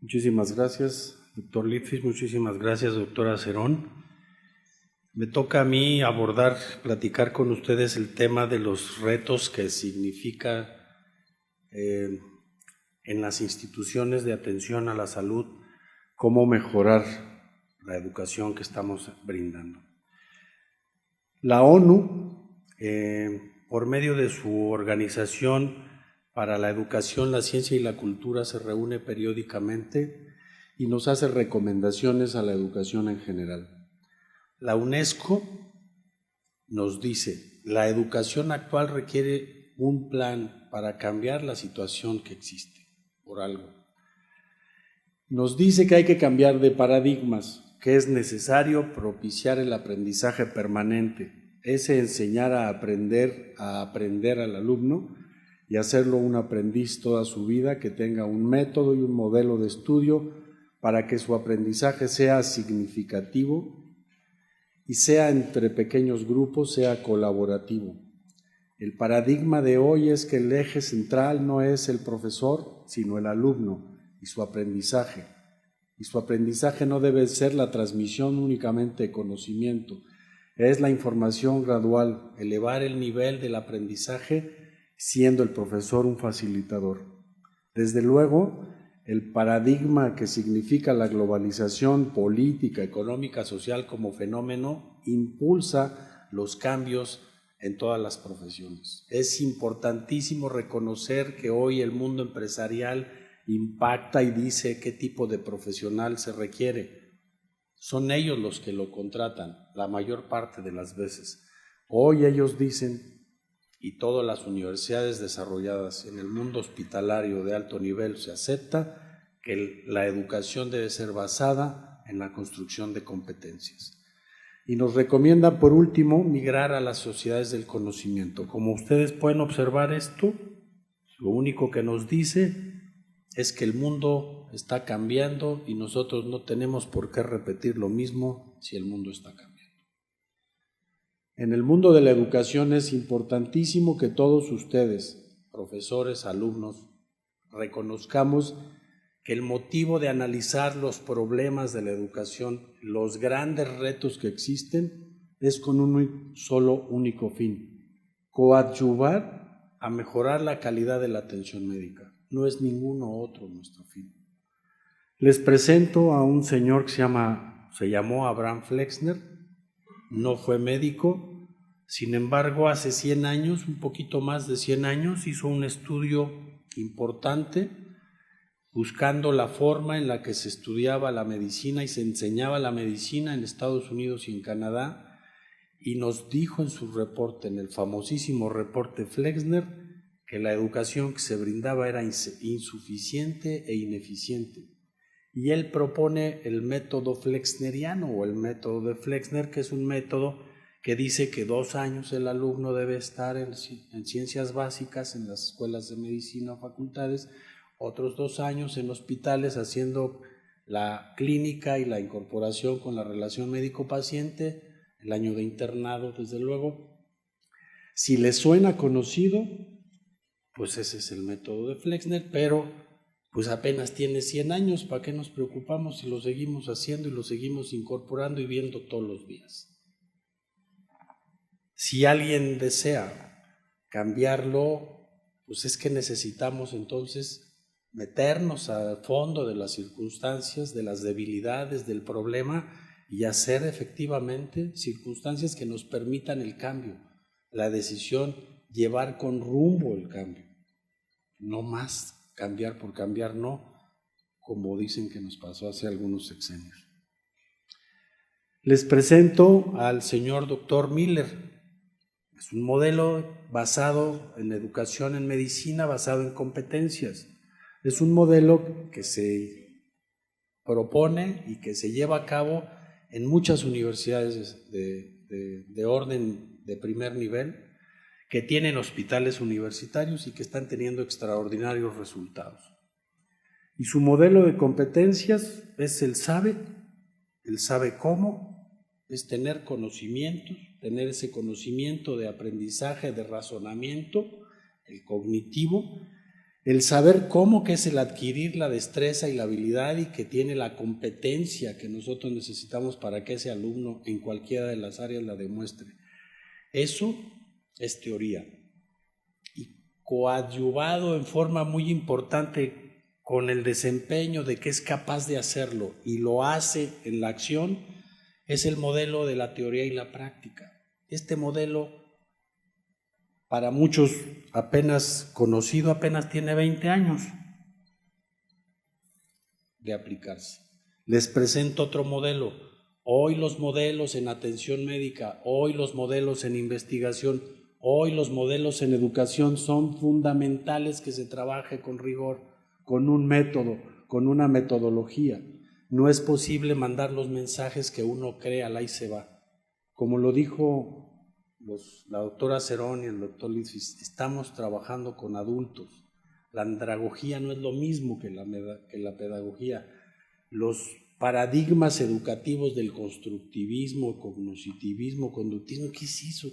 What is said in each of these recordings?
Muchísimas gracias, doctor Litfis, muchísimas gracias, doctora Cerón. Me toca a mí platicar con ustedes el tema de los retos que significa en las instituciones de atención a la salud, cómo mejorar la educación que estamos brindando. La ONU, por medio de su organización para la educación, la ciencia y la cultura, se reúne periódicamente y nos hace recomendaciones a la educación en general. La UNESCO nos dice, la educación actual requiere un plan para cambiar la situación que existe, por algo. Nos dice que hay que cambiar de paradigmas, que es necesario propiciar el aprendizaje permanente, ese enseñar a aprender al alumno y hacerlo un aprendiz toda su vida, que tenga un método y un modelo de estudio para que su aprendizaje sea significativo y sea entre pequeños grupos, sea colaborativo. El paradigma de hoy es que el eje central no es el profesor, sino el alumno y su aprendizaje. Y su aprendizaje no debe ser la transmisión únicamente de conocimiento, es la información gradual, elevar el nivel del aprendizaje siendo el profesor un facilitador. Desde luego, el paradigma que significa la globalización política, económica, social como fenómeno impulsa los cambios en todas las profesiones. Es importantísimo reconocer que hoy el mundo empresarial impacta y dice qué tipo de profesional se requiere. Son ellos los que lo contratan la mayor parte de las veces. Hoy ellos dicen, y todas las universidades desarrolladas en el mundo hospitalario de alto nivel se acepta que la educación debe ser basada en la construcción de competencias. Y nos recomienda, por último, migrar a las sociedades del conocimiento. Como ustedes pueden observar esto, lo único que nos dice es que el mundo está cambiando y nosotros no tenemos por qué repetir lo mismo si el mundo está cambiando. En el mundo de la educación es importantísimo que todos ustedes, profesores, alumnos, reconozcamos que el motivo de analizar los problemas de la educación, los grandes retos que existen, es con un solo único fin: coadyuvar a mejorar la calidad de la atención médica. No es ninguno otro nuestro fin. Les presento a un señor que se llamó Abraham Flexner. No fue médico, sin embargo, hace 100 años, un poquito más de 100 años, hizo un estudio importante buscando la forma en la que se estudiaba la medicina y se enseñaba la medicina en Estados Unidos y en Canadá, y nos dijo en su reporte, en el famosísimo reporte Flexner, que la educación que se brindaba era insuficiente e ineficiente. Y él propone el método flexneriano o el método de Flexner, que es un método que dice que 2 años el alumno debe estar en ciencias básicas en las escuelas de medicina o facultades, otros 2 años en hospitales haciendo la clínica y la incorporación con la relación médico-paciente, el año de internado, desde luego. Si les suena conocido, pues ese es el método de Flexner, pero pues apenas tiene 100 años, ¿para qué nos preocupamos si lo seguimos haciendo y lo seguimos incorporando y viendo todos los días? Si alguien desea cambiarlo, pues es que necesitamos entonces meternos al fondo de las circunstancias, de las debilidades del problema y hacer efectivamente circunstancias que nos permitan el cambio, la decisión, llevar con rumbo el cambio, no más cambiar por cambiar, no, como dicen que nos pasó hace algunos sexenios. Les presento al señor doctor Miller. Es un modelo basado en educación en medicina, basado en competencias. Es un modelo que se propone y que se lleva a cabo en muchas universidades de orden de primer nivel, que tienen hospitales universitarios y que están teniendo extraordinarios resultados. Y su modelo de competencias es el sabe cómo, es tener conocimientos, tener ese conocimiento de aprendizaje, de razonamiento, el cognitivo, El saber cómo, que es el adquirir la destreza y la habilidad y que tiene la competencia que nosotros necesitamos para que ese alumno en cualquiera de las áreas la demuestre. Eso es teoría. Y coadyuvado en forma muy importante con el desempeño de que es capaz de hacerlo y lo hace en la acción, es el modelo de la teoría y la práctica. Este modelo, para muchos apenas conocido, apenas tiene 20 años de aplicarse. Les presento otro modelo. Hoy los modelos en atención médica, hoy los modelos en investigación, hoy los modelos en educación son fundamentales que se trabaje con rigor, con un método, con una metodología. No es posible mandar los mensajes que uno crea, ahí se va. Como lo dijo la doctora Cerón y el doctor Litfis, estamos trabajando con adultos. La andragogía no es lo mismo que la pedagogía. Los paradigmas educativos del constructivismo, cognoscitivismo, conductismo, ¿qué es eso?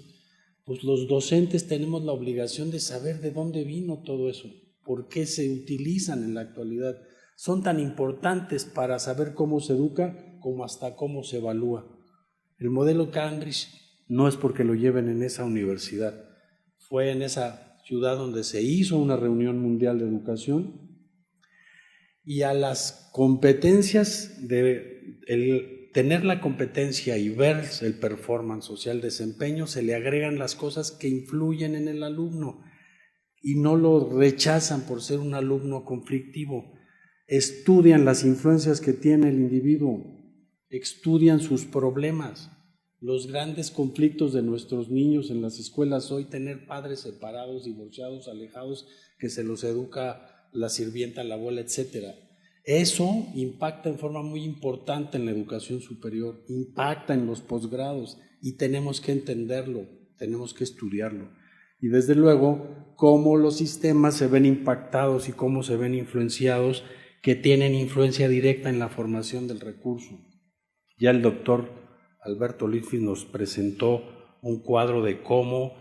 Pues los docentes tenemos la obligación de saber de dónde vino todo eso, por qué se utilizan en la actualidad. Son tan importantes para saber cómo se educa como hasta cómo se evalúa. El modelo Cambridge no es porque lo lleven en esa universidad, fue en esa ciudad donde se hizo una reunión mundial de educación, y a las competencias, el tener la competencia y ver el performance, o sea, el desempeño, se le agregan las cosas que influyen en el alumno y no lo rechazan por ser un alumno conflictivo. Estudian las influencias que tiene el individuo, estudian sus problemas. Los grandes conflictos de nuestros niños en las escuelas hoy, tener padres separados, divorciados, alejados, que se los educa la sirvienta, la abuela, etcétera. Eso impacta en forma muy importante en la educación superior, impacta en los posgrados y tenemos que entenderlo, tenemos que estudiarlo. Y desde luego, cómo los sistemas se ven impactados y cómo se ven influenciados, que tienen influencia directa en la formación del recurso. Ya el doctor Alberto Litfis nos presentó un cuadro de cómo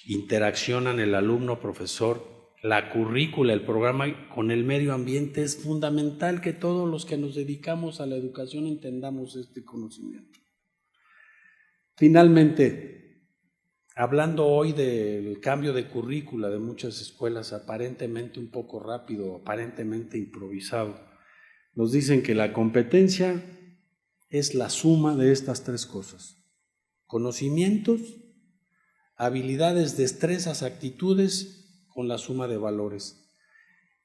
interaccionan el alumno, profesor, la currícula, el programa con el medio ambiente. Es fundamental que todos los que nos dedicamos a la educación entendamos este conocimiento. Finalmente, hablando hoy del cambio de currícula de muchas escuelas, aparentemente un poco rápido, aparentemente improvisado, nos dicen que la competencia es la suma de estas tres cosas: conocimientos, habilidades, destrezas, actitudes, con la suma de valores.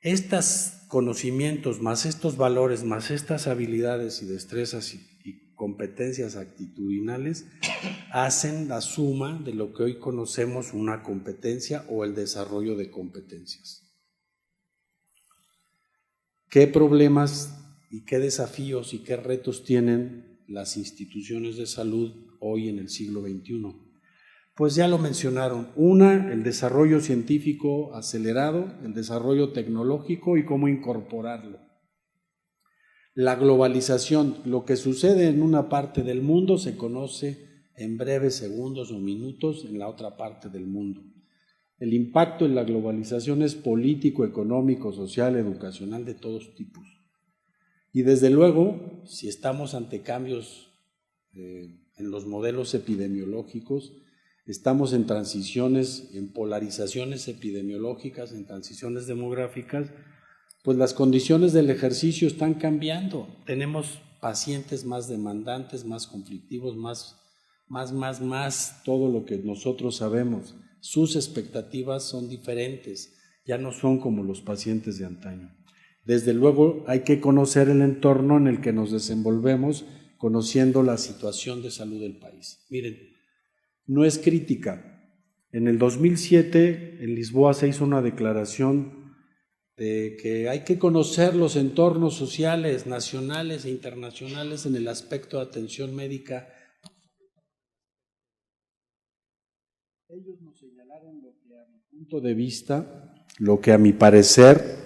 Estos conocimientos más estos valores más estas habilidades y destrezas y competencias actitudinales hacen la suma de lo que hoy conocemos una competencia o el desarrollo de competencias. ¿Qué problemas y qué desafíos y qué retos tienen las instituciones de salud hoy en el siglo XXI? Pues ya lo mencionaron. Una, el desarrollo científico acelerado, el desarrollo tecnológico y cómo incorporarlo. La globalización, lo que sucede en una parte del mundo se conoce en breves segundos o minutos en la otra parte del mundo. El impacto en la globalización es político, económico, social, educacional, de todos tipos. Y desde luego, si estamos ante cambios en los modelos epidemiológicos, estamos en transiciones, en polarizaciones epidemiológicas, en transiciones demográficas, pues las condiciones del ejercicio están cambiando. Tenemos pacientes más demandantes, más conflictivos, más, todo lo que nosotros sabemos. Sus expectativas son diferentes, ya no son como los pacientes de antaño. Desde luego hay que conocer el entorno en el que nos desenvolvemos, conociendo la situación de salud del país. Miren, no es crítica. En el 2007 en Lisboa se hizo una declaración de que hay que conocer los entornos sociales nacionales e internacionales en el aspecto de atención médica. Ellos nos señalaron lo que a mi punto de vista, lo que a mi parecer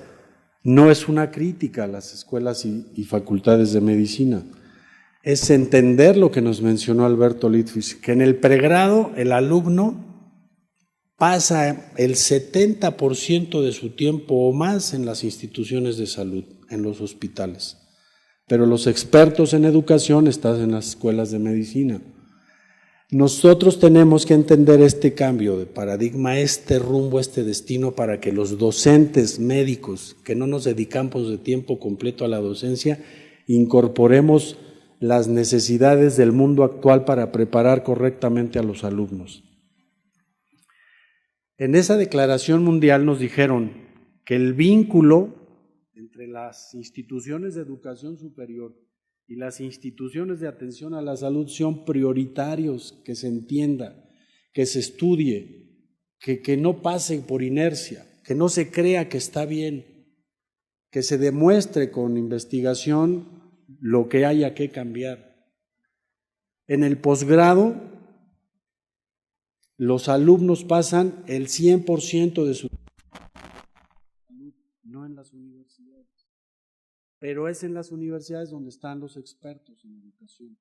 no es una crítica a las escuelas y facultades de medicina. Es entender lo que nos mencionó Alberto Litfis, que en el pregrado el alumno pasa el 70% de su tiempo o más en las instituciones de salud, en los hospitales. Pero los expertos en educación están en las escuelas de medicina. Nosotros tenemos que entender este cambio de paradigma, este rumbo, este destino, para que los docentes médicos, que no nos dedicamos de tiempo completo a la docencia, incorporemos las necesidades del mundo actual para preparar correctamente a los alumnos. En esa declaración mundial nos dijeron que el vínculo entre las instituciones de educación superior y las instituciones de atención a la salud son prioritarios, que se entienda, que se estudie, que no pase por inercia, que no se crea que está bien, que se demuestre con investigación lo que haya que cambiar. En el posgrado, los alumnos pasan el 100% de su salud, no en las universidades. Pero es en las universidades donde están los expertos en educación.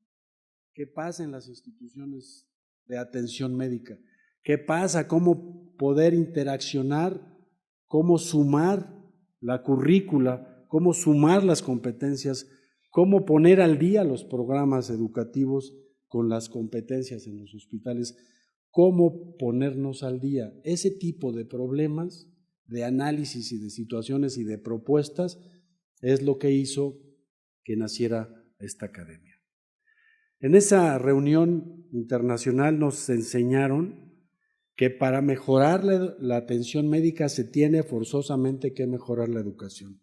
¿Qué pasa en las instituciones de atención médica? ¿Qué pasa? ¿Cómo poder interaccionar? ¿Cómo sumar la currícula? ¿Cómo sumar las competencias? ¿Cómo poner al día los programas educativos con las competencias en los hospitales? ¿Cómo ponernos al día? Ese tipo de problemas, de análisis y de situaciones y de propuestas, es lo que hizo que naciera esta academia. En esa reunión internacional nos enseñaron que para mejorar la atención médica se tiene forzosamente que mejorar la educación.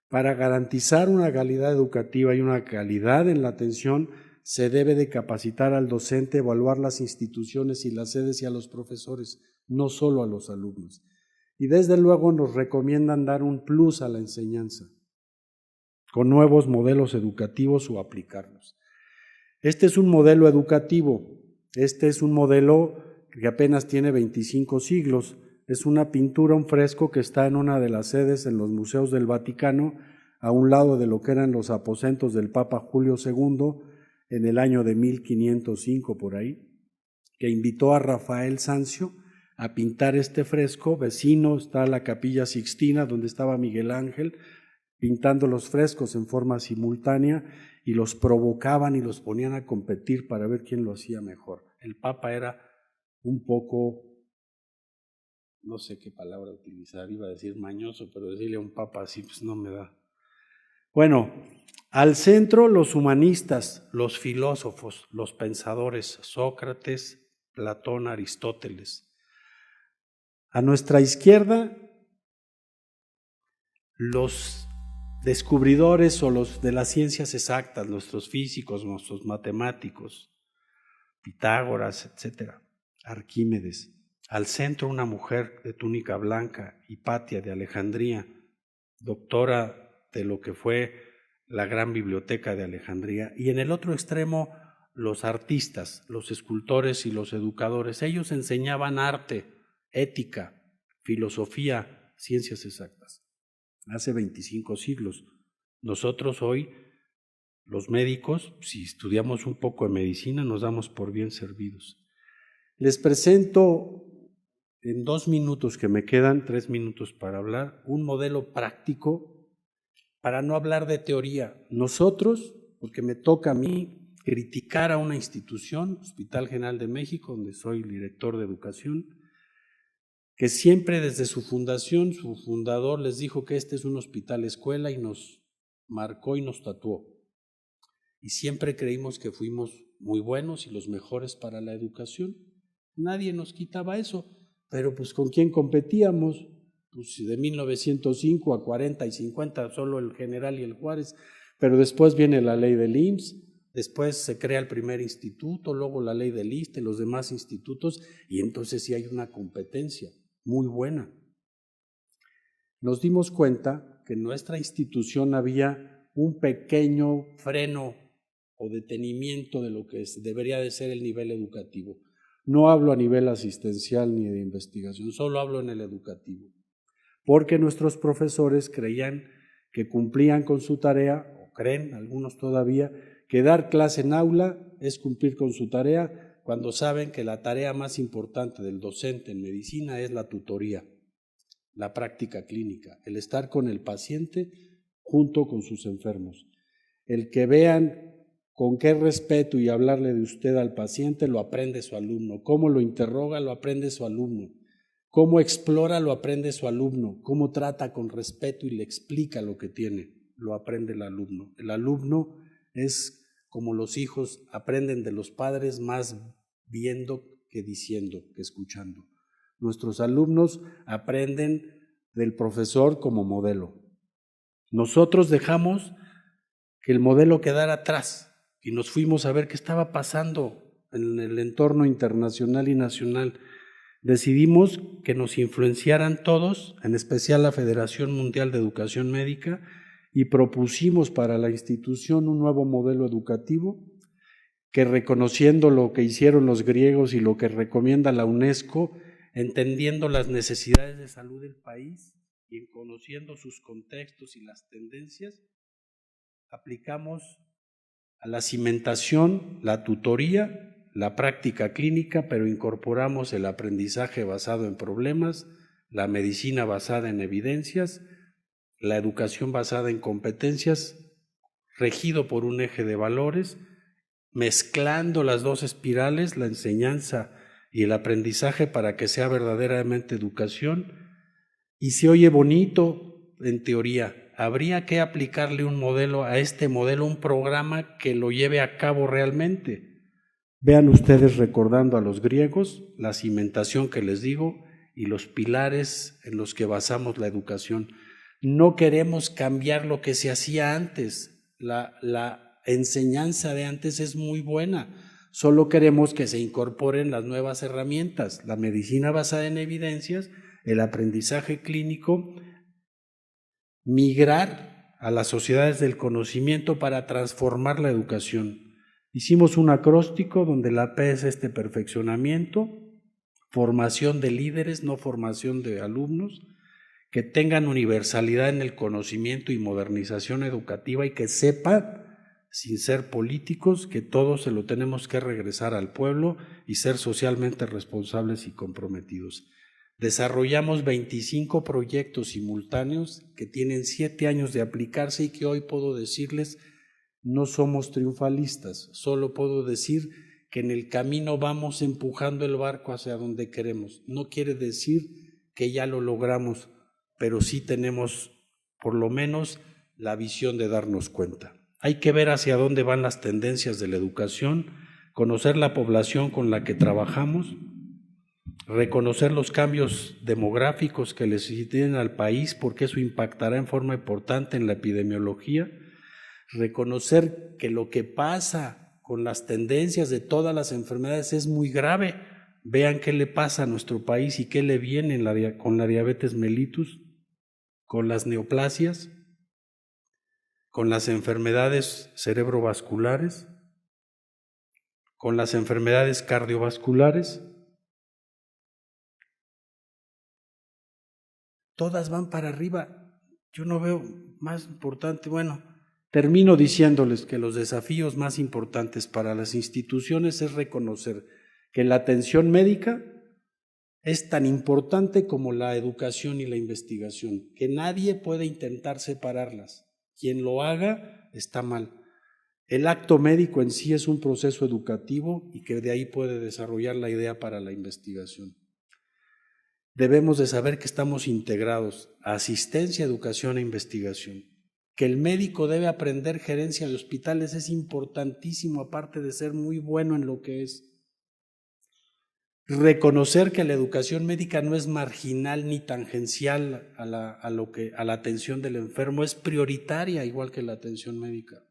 Para garantizar una calidad educativa y una calidad en la atención, se debe de capacitar al docente, evaluar las instituciones y las sedes y a los profesores, no solo a los alumnos. Y desde luego nos recomiendan dar un plus a la enseñanza, con nuevos modelos educativos o aplicarlos. Este es un modelo educativo, este es un modelo que apenas tiene 25 siglos, es una pintura, un fresco que está en una de las sedes en los museos del Vaticano, a un lado de lo que eran los aposentos del Papa Julio II, en el año de 1505 por ahí, que invitó a Rafael Sanzio a pintar este fresco. Vecino está la Capilla Sixtina, donde estaba Miguel Ángel, pintando los frescos en forma simultánea, y los provocaban y los ponían a competir para ver quién lo hacía mejor. El Papa era un poco, no sé qué palabra utilizar, iba a decir mañoso, pero decirle a un Papa así pues no me da. Bueno, al centro los humanistas, los filósofos, los pensadores, Sócrates, Platón, Aristóteles. A nuestra izquierda, los descubridores o los de las ciencias exactas, nuestros físicos, nuestros matemáticos, Pitágoras, etcétera, Arquímedes. Al centro una mujer de túnica blanca, Hipatia de Alejandría, doctora de lo que fue la gran biblioteca de Alejandría, y en el otro extremo los artistas, los escultores y los educadores. Ellos enseñaban arte, ética, filosofía, ciencias exactas. Hace 25 siglos. Nosotros hoy, los médicos, si estudiamos un poco de medicina, nos damos por bien servidos. Les presento en 2 minutos que me quedan, 3 minutos para hablar, un modelo práctico para no hablar de teoría. Nosotros, porque me toca a mí criticar a una institución, Hospital General de México, donde soy director de educación, que siempre desde su fundación, su fundador les dijo que este es un hospital escuela y nos marcó y nos tatuó. Y siempre creímos que fuimos muy buenos y los mejores para la educación. Nadie nos quitaba eso, pero pues ¿con quién competíamos? Pues de 1905 a 40 y 50 solo el General y el Juárez, pero después viene la ley del IMSS, después se crea el primer instituto, luego la ley del ISSSTE, los demás institutos, y entonces sí hay una competencia muy buena. Nos dimos cuenta que en nuestra institución había un pequeño freno o detenimiento de lo que debería de ser el nivel educativo. No hablo a nivel asistencial ni de investigación, solo hablo en el educativo, porque nuestros profesores creían que cumplían con su tarea, o creen algunos todavía, que dar clase en aula es cumplir con su tarea, cuando saben que la tarea más importante del docente en medicina es la tutoría, la práctica clínica, el estar con el paciente junto con sus enfermos. El que vean con qué respeto y hablarle de usted al paciente lo aprende su alumno, cómo lo interroga lo aprende su alumno, cómo explora lo aprende su alumno, cómo trata con respeto y le explica lo que tiene, lo aprende el alumno. El alumno es como los hijos, aprenden de los padres más viendo que diciendo, que escuchando. Nuestros alumnos aprenden del profesor como modelo. Nosotros dejamos que el modelo quedara atrás y nos fuimos a ver qué estaba pasando en el entorno internacional y nacional. Decidimos que nos influenciaran todos, en especial la Federación Mundial de Educación Médica, y propusimos para la institución un nuevo modelo educativo que, reconociendo lo que hicieron los griegos y lo que recomienda la UNESCO, entendiendo las necesidades de salud del país y conociendo sus contextos y las tendencias, aplicamos a la cimentación la tutoría, la práctica clínica, pero incorporamos el aprendizaje basado en problemas, la medicina basada en evidencias, la educación basada en competencias, regido por un eje de valores, mezclando las dos espirales, la enseñanza y el aprendizaje para que sea verdaderamente educación. Y se oye bonito en teoría. Habría que aplicarle un modelo a este modelo, un programa que lo lleve a cabo realmente. Vean ustedes, recordando a los griegos, la cimentación que les digo y los pilares en los que basamos la educación. No queremos cambiar lo que se hacía antes. La enseñanza de antes es muy buena. Solo queremos que se incorporen las nuevas herramientas, la medicina basada en evidencias, el aprendizaje clínico, migrar a las sociedades del conocimiento para transformar la educación. Hicimos un acróstico donde la P es este perfeccionamiento, formación de líderes, no formación de alumnos, que tengan universalidad en el conocimiento y modernización educativa y que sepan, sin ser políticos, que todo se lo tenemos que regresar al pueblo y ser socialmente responsables y comprometidos. Desarrollamos 25 proyectos simultáneos que tienen 7 años de aplicarse y que hoy puedo decirles no somos triunfalistas, solo puedo decir que en el camino vamos empujando el barco hacia donde queremos. No quiere decir que ya lo logramos, pero sí tenemos por lo menos la visión de darnos cuenta. Hay que ver hacia dónde van las tendencias de la educación, conocer la población con la que trabajamos, reconocer los cambios demográficos que le suceden al país, porque eso impactará en forma importante en la epidemiología, reconocer que lo que pasa con las tendencias de todas las enfermedades es muy grave. Vean qué le pasa a nuestro país y qué le viene con la diabetes mellitus, con las neoplasias, con las enfermedades cerebrovasculares, con las enfermedades cardiovasculares. Todas van para arriba. Yo no veo más importante. Bueno, termino diciéndoles que los desafíos más importantes para las instituciones es reconocer que la atención médica es tan importante como la educación y la investigación, que nadie puede intentar separarlas. Quien lo haga está mal. El acto médico en sí es un proceso educativo y que de ahí puede desarrollar la idea para la investigación. Debemos de saber que estamos integrados a asistencia, educación e investigación. Que el médico debe aprender gerencia de hospitales es importantísimo, aparte de ser muy bueno en lo que es. Reconocer que la educación médica no es marginal ni tangencial a la atención del enfermo, es prioritaria igual que la atención médica.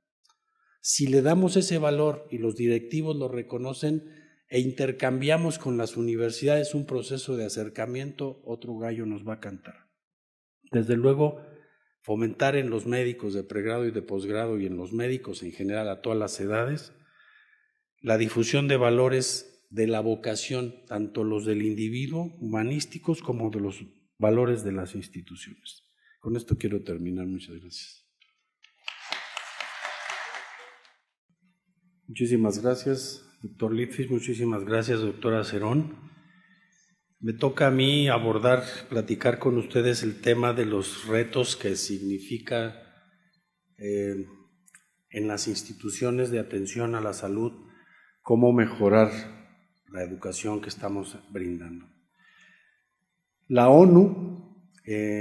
Si le damos ese valor y los directivos lo reconocen e intercambiamos con las universidades un proceso de acercamiento, otro gallo nos va a cantar. Desde luego, fomentar en los médicos de pregrado y de posgrado y en los médicos en general a todas las edades la difusión de valores de la vocación, tanto los del individuo, humanísticos, como de los valores de las instituciones. Con esto quiero terminar. Muchas gracias. Muchísimas gracias. Doctor Litfis, muchísimas gracias, doctora Cerón. Me toca a mí platicar con ustedes el tema de los retos que significa en las instituciones de atención a la salud, cómo mejorar la educación que estamos brindando. La ONU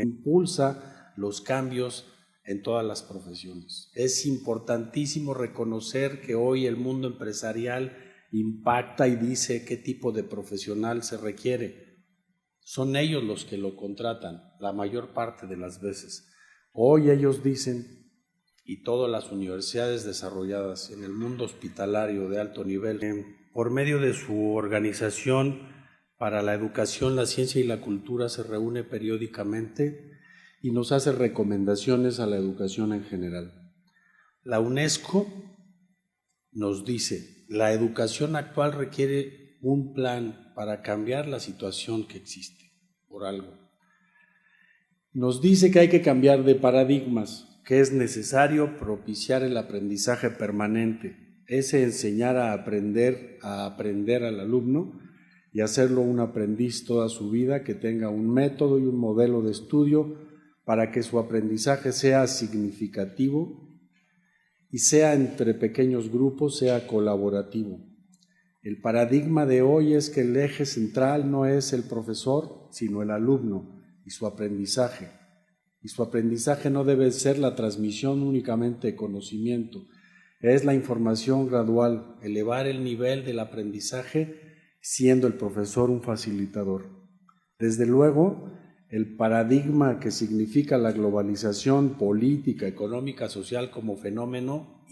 impulsa los cambios en todas las profesiones. Es importantísimo reconocer que hoy el mundo empresarial impacta y dice qué tipo de profesional se requiere. Son ellos los que lo contratan la mayor parte de las veces. Hoy ellos dicen, y todas las universidades desarrolladas en el mundo hospitalario de alto nivel, por medio de su organización para la educación, la ciencia y la cultura, se reúne periódicamente y nos hace recomendaciones a la educación en general. La UNESCO nos dice, la educación actual requiere un plan para cambiar la situación que existe, por algo. Nos dice que hay que cambiar de paradigmas, que es necesario propiciar el aprendizaje permanente, ese enseñar a aprender al alumno y hacerlo un aprendiz toda su vida, que tenga un método y un modelo de estudio para que su aprendizaje sea significativo y sea entre pequeños grupos, sea colaborativo. El paradigma de hoy es que el eje central no es el profesor, sino el alumno y su aprendizaje. Y su aprendizaje no debe ser la transmisión únicamente de conocimiento, es la información gradual, elevar el nivel del aprendizaje siendo el profesor un facilitador. Desde luego, el paradigma que significa la globalización política, económica, social como fenómeno